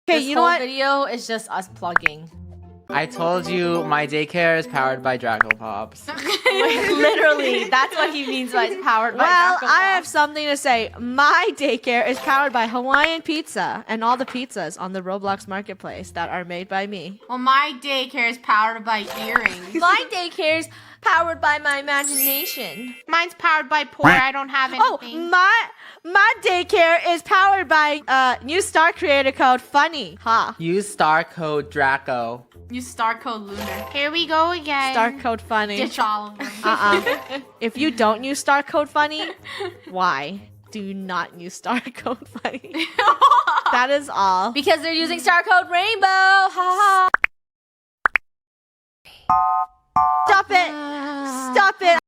Okay, This you know whole what? video is just us plugging. I told you my daycare is powered by Draco Pops. Literally, that's what he means by it's powered by Well, Taco I have Bell. something to say. My daycare is powered by Hawaiian Pizza and all the pizzas on the Roblox Marketplace that are made by me. Well, my daycare is powered by earrings. My daycare's powered by my imagination. Mine's powered by poor. I don't have anything. Oh, my daycare is powered by new star creator code Funny. Ha. Use star code Draco. Use star code Lunar. Here we go again. Star code Funny. Ditch all of them. If you don't use star code Funny, why? Do not use star code Funny. That is all. Because they're using star code Rainbow. Ha ha. Stop it. Stop it.